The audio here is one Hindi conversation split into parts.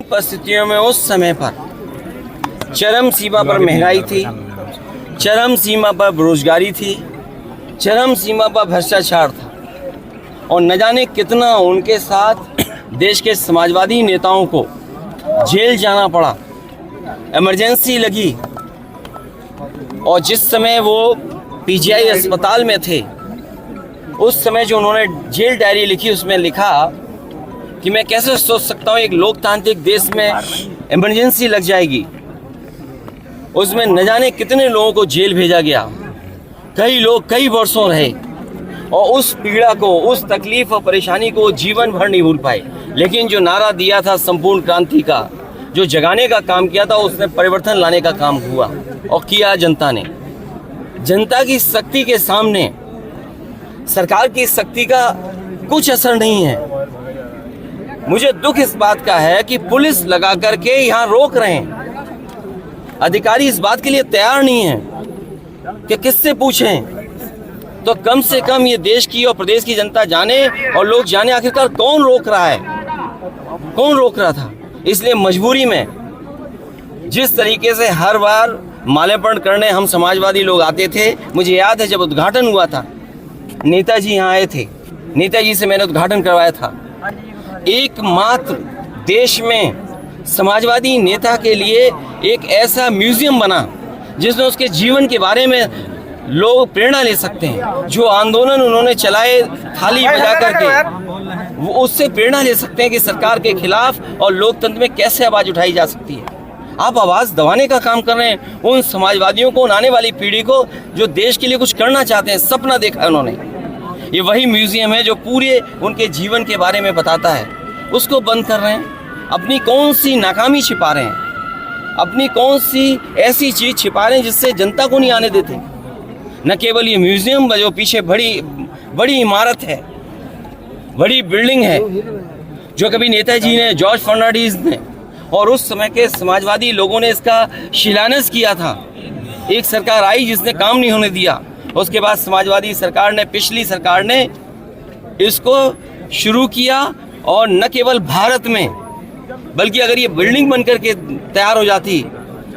परिस्थितियों में उस समय पर चरम सीमा पर महंगाई थी, चरम सीमा पर बेरोजगारी थी, चरम सीमा पर भ्रष्टाचार था और न जाने कितना उनके साथ देश के समाजवादी नेताओं को जेल जाना पड़ा, इमरजेंसी लगी। और जिस समय वो पीजीआई अस्पताल में थे उस समय जो उन्होंने जेल डायरी लिखी उसमें लिखा कि मैं कैसे सोच सकता हूँ एक लोकतांत्रिक देश में इमरजेंसी लग जाएगी। उसमें न जाने कितने लोगों को जेल भेजा गया, कई लोग कई वर्षों रहे और उस पीड़ा को, उस तकलीफ और परेशानी को जीवन भर नहीं भूल पाए। लेकिन जो नारा दिया था संपूर्ण क्रांति का, जो जगाने का काम किया था, उसने परिवर्तन लाने का काम हुआ और किया जनता ने। जनता की शक्ति के सामने सरकार की शक्ति का कुछ असर नहीं है। मुझे दुख इस बात का है कि पुलिस लगा करके यहाँ रोक रहे हैं, अधिकारी इस बात के लिए तैयार नहीं है कि किससे पूछें। तो कम से कम ये देश की और प्रदेश की जनता जाने और लोग जाने आखिरकार कौन रोक रहा है, कौन रोक रहा था। इसलिए मजबूरी में जिस तरीके से हर बार माल्यार्पण करने हम समाजवादी लोग आते थे, मुझे याद है जब उद्घाटन हुआ था नेताजी यहाँ आए थे, नेताजी से मैंने उद्घाटन करवाया था। एकमात्र देश में समाजवादी नेता के लिए एक ऐसा म्यूजियम बना जिसमें उसके जीवन के बारे में लोग प्रेरणा ले सकते हैं। जो आंदोलन उन्होंने चलाए थाली बजा करके, वो उससे प्रेरणा ले सकते हैं कि सरकार के खिलाफ और लोकतंत्र में कैसे आवाज़ उठाई जा सकती है। आप आवाज़ दबाने का काम कर रहे हैं उन समाजवादियों को, उन आने वाली पीढ़ी को जो देश के लिए कुछ करना चाहते हैं, सपना देखा है उन्होंने। ये वही म्यूजियम है जो पूरे उनके जीवन के बारे में बताता है, उसको बंद कर रहे हैं। अपनी कौन सी नाकामी छिपा रहे हैं, अपनी कौन सी ऐसी चीज़ छिपा रहे हैं जिससे जनता को नहीं आने देते। न केवल ये म्यूजियम जो पीछे बड़ी इमारत है, बड़ी बिल्डिंग है जो कभी नेताजी ने, जॉर्ज फर्नांडिस ने और उस समय के समाजवादी लोगों ने इसका शिलान्यास किया था। एक सरकार आई जिसने काम नहीं होने दिया, उसके बाद समाजवादी सरकार ने, पिछली सरकार ने इसको शुरू किया और न केवल भारत में बल्कि अगर ये बिल्डिंग बनकर के तैयार हो जाती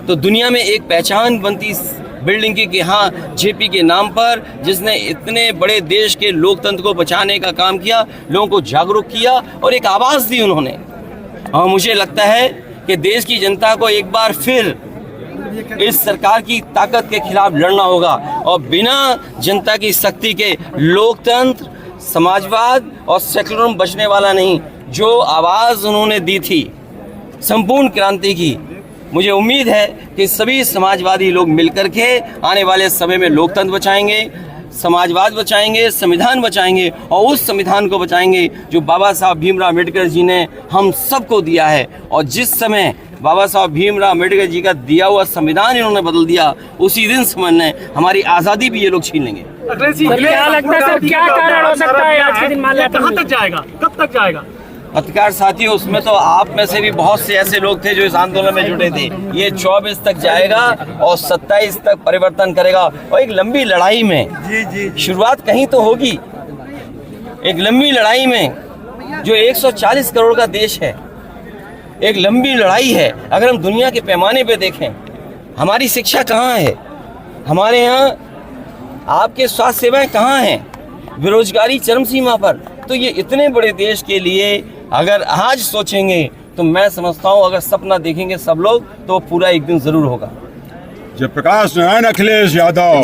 तो दुनिया में एक पहचान बनती बिल्डिंग की कि हाँ, जेपी के नाम पर जिसने इतने बड़े देश के लोकतंत्र को बचाने का काम किया, लोगों को जागरूक किया और एक आवाज़ दी उन्होंने। और मुझे लगता है कि देश की जनता को एक बार फिर इस सरकार की ताकत के खिलाफ लड़ना होगा और बिना जनता की शक्ति के लोकतंत्र, समाजवाद और सेकुलरिज्म बचने वाला नहीं। जो आवाज़ उन्होंने दी थी संपूर्ण क्रांति की, मुझे उम्मीद है कि सभी समाजवादी लोग मिलकर के आने वाले समय में लोकतंत्र बचाएंगे, समाजवाद बचाएंगे, संविधान बचाएंगे और उस संविधान को बचाएंगे जो बाबा साहब भीमराव अम्बेडकर जी ने हम सबको दिया है। और जिस समय बाबा साहब भीमराव अम्बेडकर जी का दिया हुआ संविधान इन्होंने बदल दिया, उसी दिन समझने हमारी आज़ादी भी ये लोग छीन लेंगे। क्या लगता है सर, क्या कारण हो सकता है आज के दिन माल्यार्पण कहाँ तक जाएगा, कब तक जाएगा? पत्रकार साथियों, उसमें तो आप में से भी बहुत से ऐसे लोग थे जो इस आंदोलन में जुटे थे। ये 24 तक जाएगा और 27 तक परिवर्तन करेगा और एक लंबी लड़ाई में शुरुआत कहीं तो होगी। एक लंबी लड़ाई में जो 140 करोड़ का देश है, एक लंबी लड़ाई है। अगर हम दुनिया के पैमाने पे देखें, हमारी शिक्षा कहाँ है, हमारे यहाँ आपके स्वास्थ्य सेवाएं कहाँ हैं, बेरोजगारी चरम सीमा पर। तो ये इतने बड़े देश के लिए अगर आज सोचेंगे तो मैं समझता हूँ अगर सपना देखेंगे सब लोग तो पूरा एक दिन जरूर होगा। जयप्रकाश नारायण, अखिलेश यादव।